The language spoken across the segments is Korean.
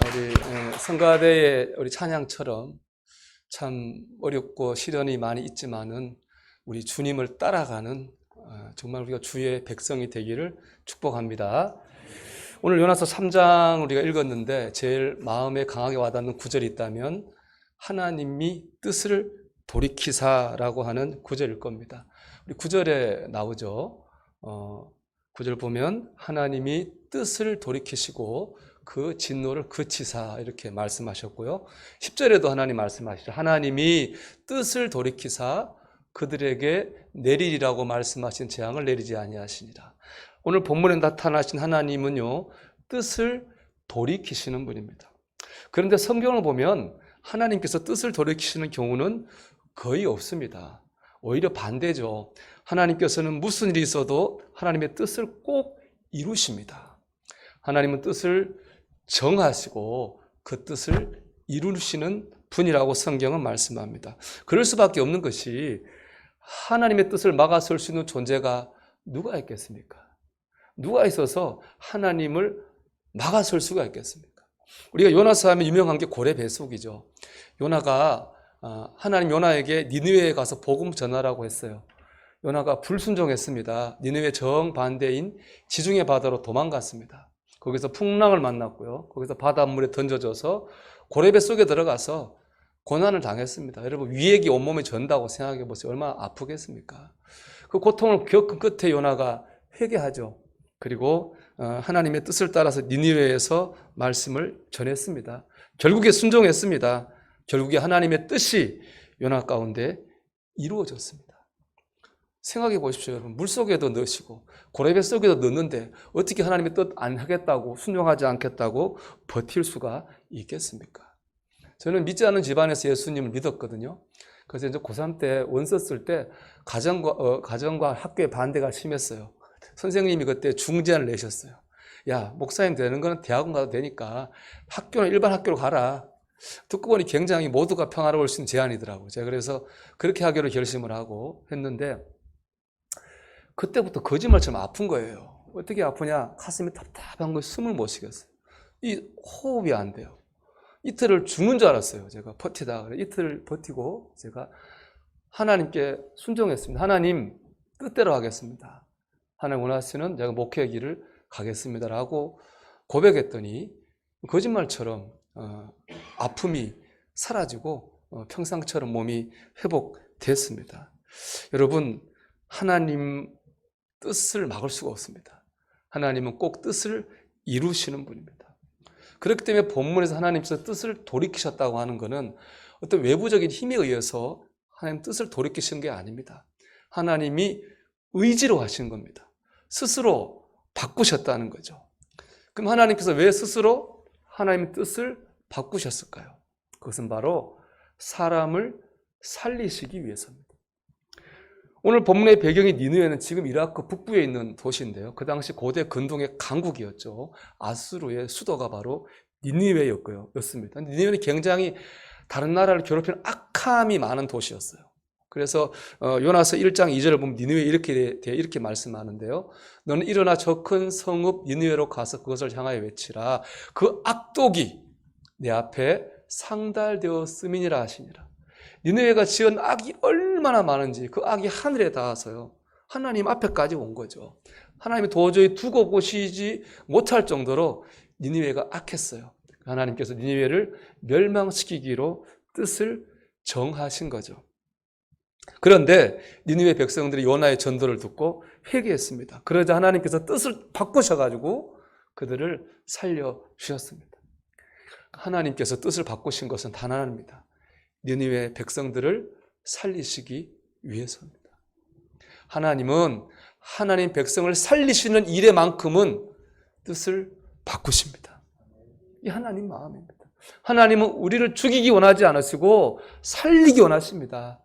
우리 성가대의 우리 찬양처럼 참 어렵고 시련이 많이 있지만은 우리 주님을 따라가는 정말 우리가 주의 백성이 되기를 축복합니다. 오늘 요나서 3장 우리가 읽었는데 제일 마음에 강하게 와닿는 구절이 있다면 하나님이 뜻을 돌이키사라고 하는 구절일 겁니다. 우리 구절에 나오죠. 9절 보면 하나님이 뜻을 돌이키시고 그 진노를 그치사 이렇게 말씀하셨고요. 10절에도 하나님 말씀하시죠. 하나님이 뜻을 돌이키사 그들에게 내리리라고 말씀하신 재앙을 내리지 아니하시니라. 오늘 본문에 나타나신 하나님은요, 뜻을 돌이키시는 분입니다. 그런데 성경을 보면 하나님께서 뜻을 돌이키시는 경우는 거의 없습니다. 오히려 반대죠. 하나님께서는 무슨 일이 있어도 하나님의 뜻을 꼭 이루십니다. 하나님은 뜻을 정하시고 그 뜻을 이루시는 분이라고 성경은 말씀합니다. 그럴 수밖에 없는 것이 하나님의 뜻을 막아설 수 있는 존재가 누가 있겠습니까? 누가 있어서 하나님을 막아설 수가 있겠습니까? 우리가 요나서 하면 유명한 게 고래배속이죠. 요나가 하나님 요나에게 니느웨에 가서 복음 전하라고 했어요. 요나가 불순종했습니다. 니느웨 정반대인 지중해 바다로 도망갔습니다. 거기서 풍랑을 만났고요. 거기서 바닷물에 던져져서 고래배속에 들어가서 고난을 당했습니다. 여러분, 위액이 온몸에 전다고 생각해 보세요. 얼마나 아프겠습니까? 그 고통을 겪은 끝에 요나가 회개하죠. 그리고 하나님의 뜻을 따라서 니느웨에서 말씀을 전했습니다. 결국에 순종했습니다. 결국에 하나님의 뜻이 요나 가운데 이루어졌습니다. 생각해 보십시오, 여러분. 물속에도 넣으시고 고래뱃속에도 넣는데 어떻게 하나님의 뜻 안 하겠다고, 순종하지 않겠다고 버틸 수가 있겠습니까? 저는 믿지 않는 집안에서 예수님을 믿었거든요. 그래서 이제 고3 때 원서 쓸 때 가정과 학교의 반대가 심했어요. 선생님이 그때 중재안을 내셨어요. 야, 목사님 되는 거는 대학원 가도 되니까 학교는 일반 학교로 가라. 듣고 보니 굉장히 모두가 평화로울 수 있는 제안이더라고요. 제가 그래서 그렇게 하기로 결심을 하고 했는데 그때부터 거짓말처럼 아픈 거예요. 어떻게 아프냐? 가슴이 답답한 거에 숨을 못 쉬겠어요. 이 호흡이 안 돼요. 이틀을 죽는 줄 알았어요. 제가 버티다가. 이틀을 버티고 제가 하나님께 순종했습니다. 하나님 뜻대로 하겠습니다. 하나님 원하시는 제가 목회의 길을 가겠습니다라고 고백했더니 거짓말처럼 아픔이 사라지고 평상처럼 몸이 회복됐습니다. 여러분, 하나님 뜻을 막을 수가 없습니다. 하나님은 꼭 뜻을 이루시는 분입니다. 그렇기 때문에 본문에서 하나님께서 뜻을 돌이키셨다고 하는 것은 어떤 외부적인 힘에 의해서 하나님 뜻을 돌이키신 게 아닙니다. 하나님이 의지로 하신 겁니다. 스스로 바꾸셨다는 거죠. 그럼 하나님께서 왜 스스로 하나님의 뜻을 바꾸셨을까요? 그것은 바로 사람을 살리시기 위해서입니다. 오늘 본문의 배경이 니느웨는 지금 이라크 북부에 있는 도시인데요. 그 당시 고대 근동의 강국이었죠. 아수르의 수도가 바로 니느웨였습니다. 니느웨는 굉장히 다른 나라를 괴롭히는 악함이 많은 도시였어요. 그래서 요나서 1장 2절을 보면 니느웨 이렇게 말씀하는데요. 너는 일어나 저 큰 성읍 니느웨로 가서 그것을 향하여 외치라. 그 악독이 내 앞에 상달되었음이니라 하시니라. 니느웨가 지은 악이 얼마나 많은지 그 악이 하늘에 닿아서요. 하나님 앞에까지 온 거죠. 하나님이 도저히 두고 보시지 못할 정도로 니느웨가 악했어요. 하나님께서 니느웨를 멸망시키기로 뜻을 정하신 거죠. 그런데 니느웨 백성들이 요나의 전도를 듣고 회개했습니다. 그러자 하나님께서 뜻을 바꾸셔가지고 그들을 살려주셨습니다. 하나님께서 뜻을 바꾸신 것은 단 하나입니다. 니느웨 백성들을 살리시기 위해서입니다. 하나님은 하나님 백성을 살리시는 일에만큼은 뜻을 바꾸십니다. 이 하나님 마음입니다. 하나님은 우리를 죽이기 원하지 않으시고 살리기 원하십니다.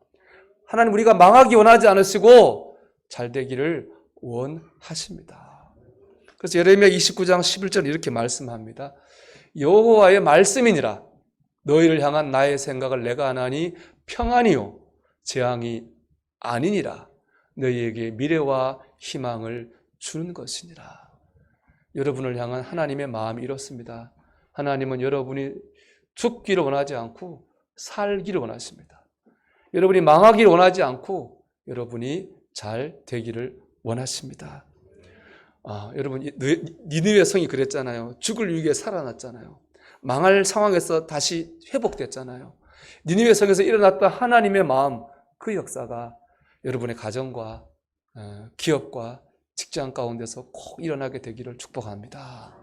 하나님 우리가 망하기 원하지 않으시고 잘 되기를 원하십니다. 그래서 예레미야 29장 11절 이렇게 말씀합니다. 여호와의 말씀이니라. 너희를 향한 나의 생각을 내가 아나니 평안이요 재앙이 아니니라. 너희에게 미래와 희망을 주는 것이니라. 여러분을 향한 하나님의 마음이 이렇습니다. 하나님은 여러분이 죽기를 원하지 않고 살기를 원하십니다. 여러분이 망하기를 원하지 않고 여러분이 잘 되기를 원하십니다. 여러분, 니느웨 성이 그랬잖아요. 죽을 위기에 살아났잖아요. 망할 상황에서 다시 회복됐잖아요. 니느웨 성에서 일어났던 하나님의 마음, 그 역사가 여러분의 가정과 기업과 직장 가운데서 꼭 일어나게 되기를 축복합니다.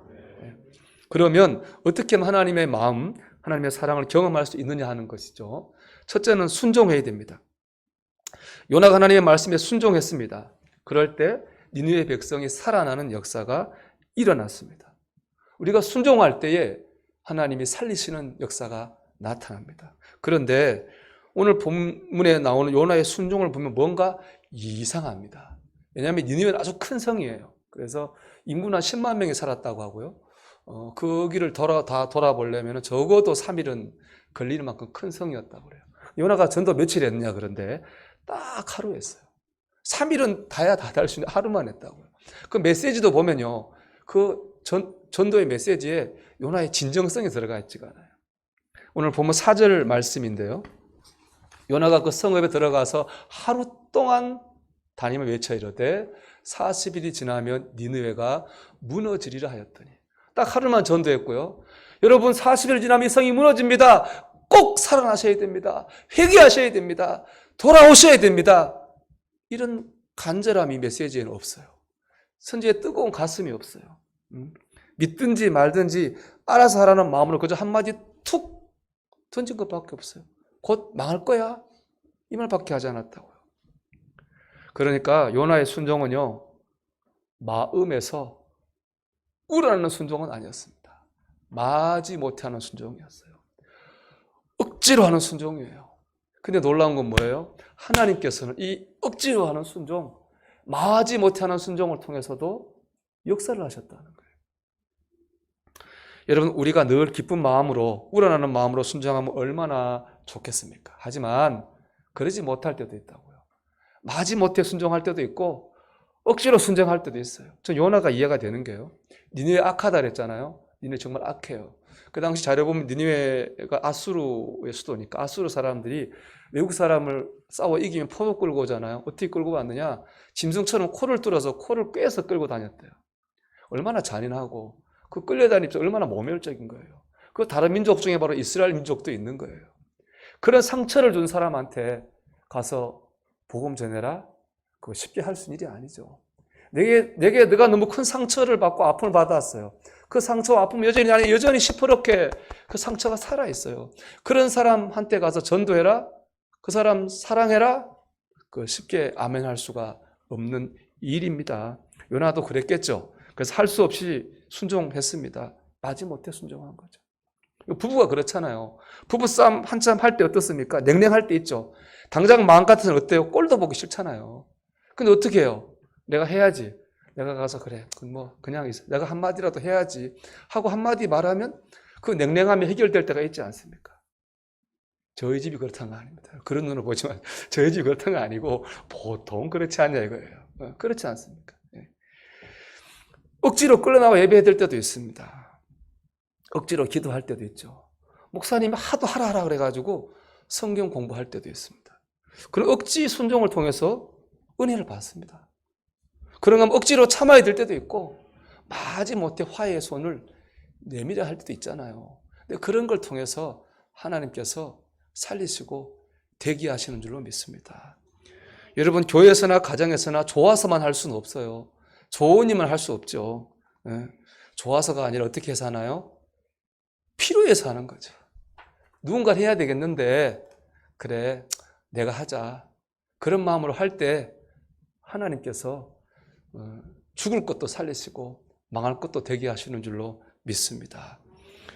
그러면 어떻게 하면 하나님의 마음, 하나님의 사랑을 경험할 수 있느냐 하는 것이죠. 첫째는 순종해야 됩니다. 요나가 하나님의 말씀에 순종했습니다. 그럴 때 니느웨 백성이 살아나는 역사가 일어났습니다. 우리가 순종할 때에 하나님이 살리시는 역사가 나타납니다. 그런데 오늘 본문에 나오는 요나의 순종을 보면 뭔가 이상합니다. 왜냐하면 니느웨는 아주 큰 성이에요. 그래서 인구는 한 10만 명이 살았다고 하고요. 거기를 다 돌아보려면 적어도 3일은 걸리는 만큼 큰 성이었다고 그래요. 요나가 전도 며칠 했느냐 그런데 딱 하루 했어요. 3일은 다야 다 달 수 있는데 하루만 했다고요. 그 메시지도 보면요. 그 전도의 메시지에 요나의 진정성이 들어가 있지가 않아요. 오늘 보면 4절 말씀인데요. 요나가 그 성읍에 들어가서 하루 동안 다니며 외쳐 이르되 40일이 지나면 니느웨가 무너지리라 하였더니 딱 하루만 전도했고요. 여러분 40일 지나면 이 성이 무너집니다. 꼭 살아나셔야 됩니다. 회개하셔야 됩니다. 돌아오셔야 됩니다. 이런 간절함이 메시지에는 없어요. 선지의 뜨거운 가슴이 없어요. 믿든지 말든지 알아서 하라는 마음으로 그저 한마디 툭 던진 것밖에 없어요. 곧 망할 거야. 이 말밖에 하지 않았다고요. 그러니까 요나의 순종은요. 마음에서 우러나는 순종은 아니었습니다. 마지 못하는 순종이었어요. 억지로 하는 순종이에요. 근데 놀라운 건 뭐예요? 하나님께서는 이 억지로 하는 순종, 마지 못하는 순종을 통해서도 역사를 하셨다는 거예요. 여러분, 우리가 늘 기쁜 마음으로, 우러나는 마음으로 순종하면 얼마나 좋겠습니까? 하지만 그러지 못할 때도 있다고요. 마지 못해 순종할 때도 있고 억지로 순종할 때도 있어요. 전 요나가 이해가 되는 게요. 니느웨 악하다 그랬잖아요. 니느웨 정말 악해요. 그 당시 자료 보면 니느웨가 아수르의 수도니까 아수르 사람들이 외국 사람을 싸워 이기면 포로 끌고 오잖아요. 어떻게 끌고 왔느냐? 짐승처럼 코를 뚫어서 코를 꿰서 끌고 다녔대요. 얼마나 잔인하고 그 끌려다니는 입장 얼마나 모멸적인 거예요. 그 다른 민족 중에 바로 이스라엘 민족도 있는 거예요. 그런 상처를 준 사람한테 가서 복음 전해라? 그거 쉽게 할 수 있는 일이 아니죠. 내가 너무 큰 상처를 받고 아픔을 받았어요. 그 상처와 아픔 여전히 시퍼렇게 그 상처가 살아있어요. 그런 사람한테 가서 전도해라? 그 사람 사랑해라? 그 쉽게 아멘할 수가 없는 일입니다. 요나도 그랬겠죠. 그래서 할 수 없이 순종했습니다. 마지못해 순종한 거죠. 부부가 그렇잖아요. 부부싸움 한참 할 때 어떻습니까? 냉랭할 때 있죠. 당장 마음 같아서는 어때요? 꼴도 보기 싫잖아요. 근데 어떻게 해요? 내가 해야지. 내가 가서 그래. 그냥 있어. 내가 한마디라도 해야지. 하고 한마디 말하면 그 냉랭함이 해결될 때가 있지 않습니까? 저희 집이 그렇다는 거 아닙니다. 그런 눈으로 보지만 저희 집이 그렇다는 거 아니고 보통 그렇지 않냐 이거예요. 그렇지 않습니까? 억지로 끌어나와 예배해야 될 때도 있습니다. 억지로 기도할 때도 있죠. 목사님이 하도 하라 그래가지고 성경 공부할 때도 있습니다. 그런 억지 순종을 통해서 은혜를 받습니다. 그런가 하면 억지로 참아야 될 때도 있고 마지못해 화해의 손을 내밀어야 할 때도 있잖아요. 근데 그런 걸 통해서 하나님께서 살리시고 대기하시는 줄로 믿습니다. 여러분, 교회에서나 가정에서나 좋아서만 할 수는 없어요. 좋은 일만 할 수 없죠. 좋아서가 아니라 어떻게 해서 하나요? 필요해서 하는 거죠. 누군가 해야 되겠는데 그래 내가 하자. 그런 마음으로 할 때 하나님께서 죽을 것도 살리시고 망할 것도 되게 하시는 줄로 믿습니다.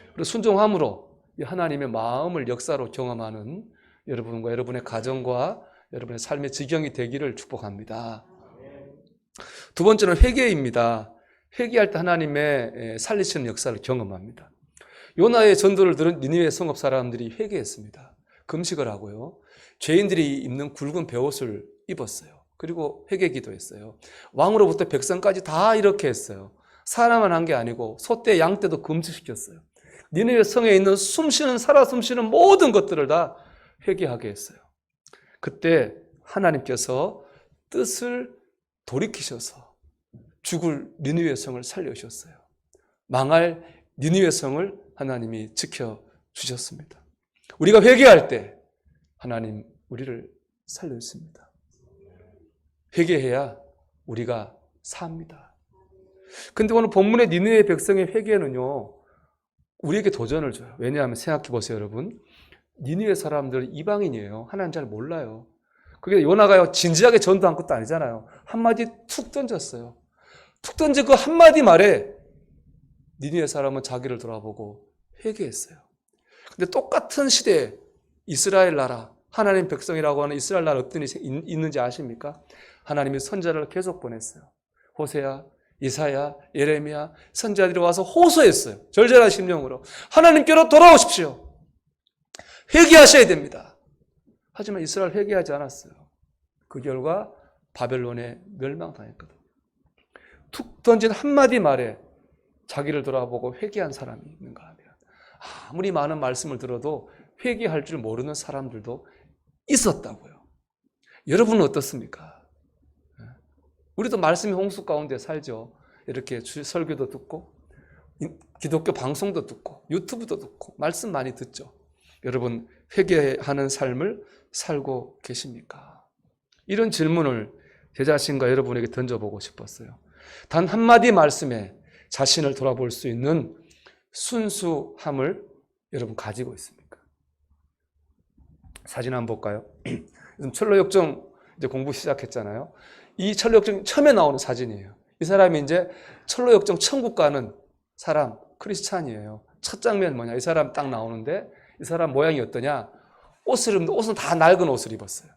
그리고 순종함으로 하나님의 마음을 역사로 경험하는 여러분과 여러분의 가정과 여러분의 삶의 지경이 되기를 축복합니다. 두 번째는 회개입니다. 회개할 때 하나님의 살리시는 역사를 경험합니다. 요나의 전도를 들은 니느웨 성읍 사람들이 회개했습니다. 금식을 하고요. 죄인들이 입는 굵은 베옷을 입었어요. 그리고 회개 기도했어요. 왕으로부터 백성까지 다 이렇게 했어요. 사람만 한 게 아니고 소떼, 양떼도 금식시켰어요. 니느웨 성에 있는 살아 숨쉬는 모든 것들을 다 회개하게 했어요. 그때 하나님께서 뜻을 돌이키셔서 죽을 니느웨 성을 살려주셨어요. 망할 니느웨 성을 하나님이 지켜주셨습니다. 우리가 회개할 때 하나님 우리를 살려주십니다. 회개해야 우리가 삽니다. 근데 오늘 본문의 니느웨 백성의 회개는요, 우리에게 도전을 줘요. 왜냐하면 생각해 보세요, 여러분. 니느웨 사람들은 이방인이에요. 하나님 잘 몰라요. 그게 요나가요, 진지하게 전도한 것도 아니잖아요. 한마디 툭 던졌어요. 툭 던진 그 한마디 말에 니느웨 사람은 자기를 돌아보고 회개했어요. 근데 똑같은 시대에 이스라엘 나라, 하나님 백성이라고 하는 이스라엘 나라 어떤 일이 있는지 아십니까? 하나님이 선자를 계속 보냈어요. 호세야, 이사야, 예레미야 선자들이 와서 호소했어요. 절절한 심령으로 하나님께로 돌아오십시오. 회개하셔야 됩니다. 하지만 이스라엘 회개하지 않았어요. 그 결과 바벨론에 멸망당했거든요. 툭 던진 한마디 말에 자기를 돌아보고 회개한 사람이 있는가 하면 아무리 많은 말씀을 들어도 회개할 줄 모르는 사람들도 있었다고요. 여러분은 어떻습니까? 우리도 말씀의 홍수 가운데 살죠. 이렇게 설교도 듣고 기독교 방송도 듣고 유튜브도 듣고 말씀 많이 듣죠. 여러분 회개하는 삶을 살고 계십니까? 이런 질문을 제 자신과 여러분에게 던져보고 싶었어요. 단 한마디 말씀에 자신을 돌아볼 수 있는 순수함을 여러분 가지고 있습니까? 사진 한번 볼까요? 철로역정 이제 공부 시작했잖아요. 이 철로역정 처음에 나오는 사진이에요. 이 사람이 이제 철로역정 천국 가는 사람, 크리스찬이에요. 첫 장면 뭐냐? 이 사람 딱 나오는데 이 사람 모양이 어떠냐? 옷은 다 낡은 옷을 입었어요.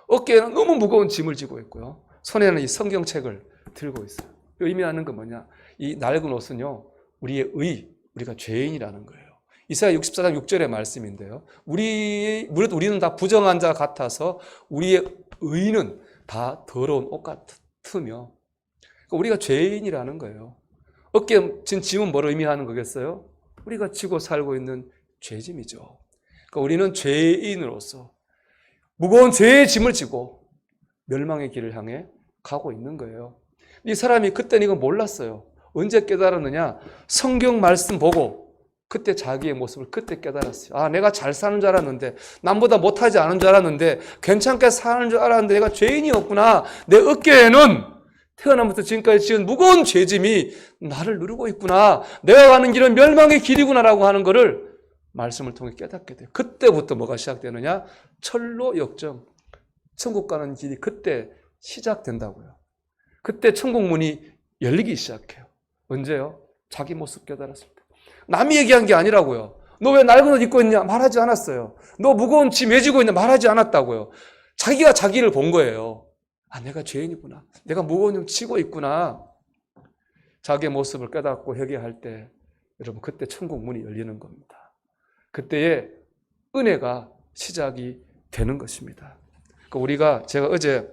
어깨에는 너무 무거운 짐을 지고 있고요. 손에는 이 성경책을 들고 있어요. 의미하는 건 뭐냐? 이 낡은 옷은요, 우리가 죄인이라는 거예요. 이사야 64장 6절의 말씀인데요. 우리는 다 부정한 자 같아서 우리의 의는 다 더러운 옷 같으며, 우리가 죄인이라는 거예요. 어깨에 진 짐은 뭘 의미하는 거겠어요? 우리가 지고 살고 있는 죄짐이죠. 그러니까 우리는 죄인으로서 무거운 죄의 짐을 지고 멸망의 길을 향해 가고 있는 거예요. 이 사람이 그때는 이거 몰랐어요. 언제 깨달았느냐? 성경 말씀 보고 그때 자기의 모습을 그때 깨달았어요. 아, 내가 잘 사는 줄 알았는데, 남보다 못하지 않은 줄 알았는데, 괜찮게 사는 줄 알았는데 내가 죄인이었구나. 내 어깨에는 태어나면서 지금까지 지은 무거운 죄짐이 나를 누르고 있구나. 내가 가는 길은 멸망의 길이구나라고 하는 것을 말씀을 통해 깨닫게 돼요. 그때부터 뭐가 시작되느냐? 철로 역정. 천국 가는 길이 그때 시작된다고요. 그때 천국 문이 열리기 시작해요. 언제요? 자기 모습 깨달았을 때. 남이 얘기한 게 아니라고요. 너 왜 낡은 옷 입고 있냐? 말하지 않았어요. 너 무거운 짐 왜 지고 있냐? 말하지 않았다고요. 자기가 자기를 본 거예요. 아, 내가 죄인이구나. 내가 무거운 짐 지고 있구나. 자기의 모습을 깨닫고 회개할 때 여러분 그때 천국 문이 열리는 겁니다. 그때의 은혜가 시작이 되는 것입니다. 그러니까 제가 어제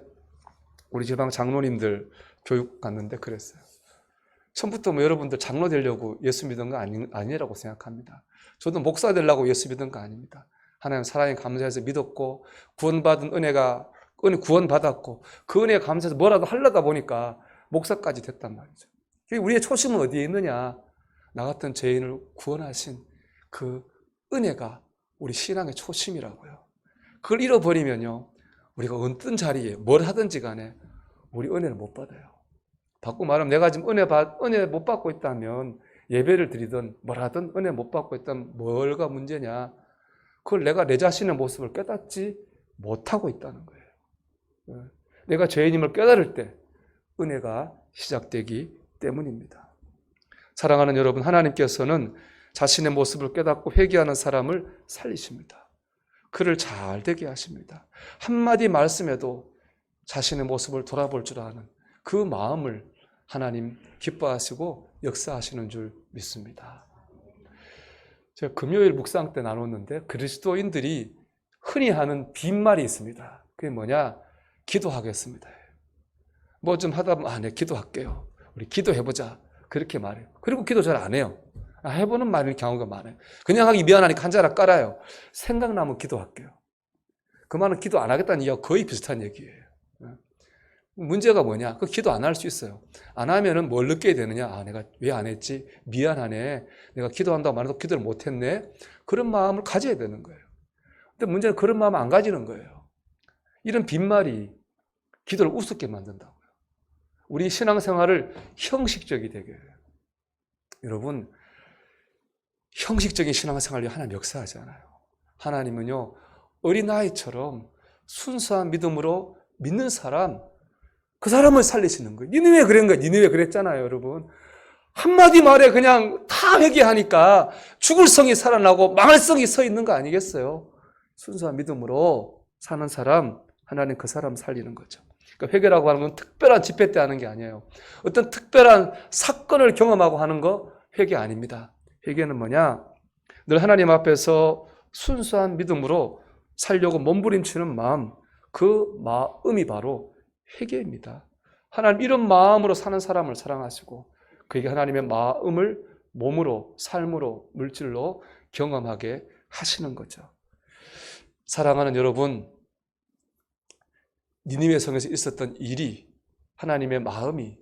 우리 지방 장로님들 교육 갔는데 그랬어요. 처음부터 여러분들 장로 되려고 예수 믿은 거 아니라고 생각합니다. 저도 목사 되려고 예수 믿은 거 아닙니다. 하나님 사랑에 감사해서 믿었고 구원받은 구원받았고 그 은혜에 감사해서 뭐라도 하려다 보니까 목사까지 됐단 말이죠. 우리의 초심은 어디에 있느냐? 나 같은 죄인을 구원하신 그 은혜가 우리 신앙의 초심이라고요. 그걸 잃어버리면요, 우리가 어떤 자리에 뭘 하든지 간에 우리 은혜를 못 받아요. 바꾸고 말하면 내가 지금 은혜 못 받고 있다면 예배를 드리든 뭘 하든 은혜 못 받고 있다면 뭐가 문제냐? 그걸 내가 내 자신의 모습을 깨닫지 못하고 있다는 거예요. 내가 죄인임을 깨달을 때 은혜가 시작되기 때문입니다. 사랑하는 여러분, 하나님께서는 자신의 모습을 깨닫고 회개하는 사람을 살리십니다. 그를 잘 되게 하십니다. 한마디 말씀에도 자신의 모습을 돌아볼 줄 아는 그 마음을 하나님 기뻐하시고 역사하시는 줄 믿습니다. 제가 금요일 묵상 때 나눴는데 그리스도인들이 흔히 하는 빈말이 있습니다. 그게 뭐냐? 기도하겠습니다. 뭐 좀 하다 보면 네, 기도할게요. 우리 기도해보자. 그렇게 말해요. 그리고 기도 잘 안 해요. 해보는 말일 경우가 많아요. 그냥 하기 미안하니까 한 자락 깔아요. 생각나면 기도할게요. 그 말은 기도 안 하겠다는 이야기와 거의 비슷한 얘기예요. 문제가 뭐냐? 그 기도 안 할 수 있어요. 안 하면은 뭘 느끼게 되느냐? 내가 왜 안 했지? 미안하네. 내가 기도한다고 말해도 기도를 못 했네. 그런 마음을 가져야 되는 거예요. 근데 문제는 그런 마음 안 가지는 거예요. 이런 빈말이 기도를 우습게 만든다고요. 우리 신앙생활을 형식적이 되게 해요. 여러분, 형식적인 신앙생활이 하나님 역사하지 않아요. 하나님은요, 어린아이처럼 순수한 믿음으로 믿는 사람, 그 사람을 살리시는 거예요. 니느웨 그런 거예요. 니느웨 그랬잖아요, 여러분. 한마디 말에 그냥 다 회개하니까 죽을 성이 살아나고 망할 성이 서 있는 거 아니겠어요? 순수한 믿음으로 사는 사람, 하나님 그 사람 살리는 거죠. 그러니까 회개라고 하는 건 특별한 집회 때 하는 게 아니에요. 어떤 특별한 사건을 경험하고 하는 거 회개 아닙니다. 회개는 뭐냐? 늘 하나님 앞에서 순수한 믿음으로 살려고 몸부림치는 마음, 그 마음이 바로 회개입니다. 하나님 이런 마음으로 사는 사람을 사랑하시고 그에게 하나님의 마음을 몸으로, 삶으로, 물질로 경험하게 하시는 거죠. 사랑하는 여러분, 니느웨 성에서 있었던 일이 하나님의 마음이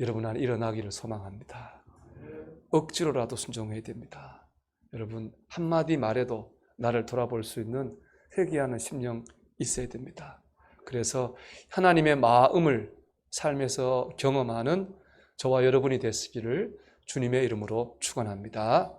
여러분 안에 일어나기를 소망합니다. 억지로라도 순종해야 됩니다. 여러분 한마디 말에도 나를 돌아볼 수 있는 회개하는 심령 있어야 됩니다. 그래서 하나님의 마음을 삶에서 경험하는 저와 여러분이 되시기를 주님의 이름으로 축원합니다.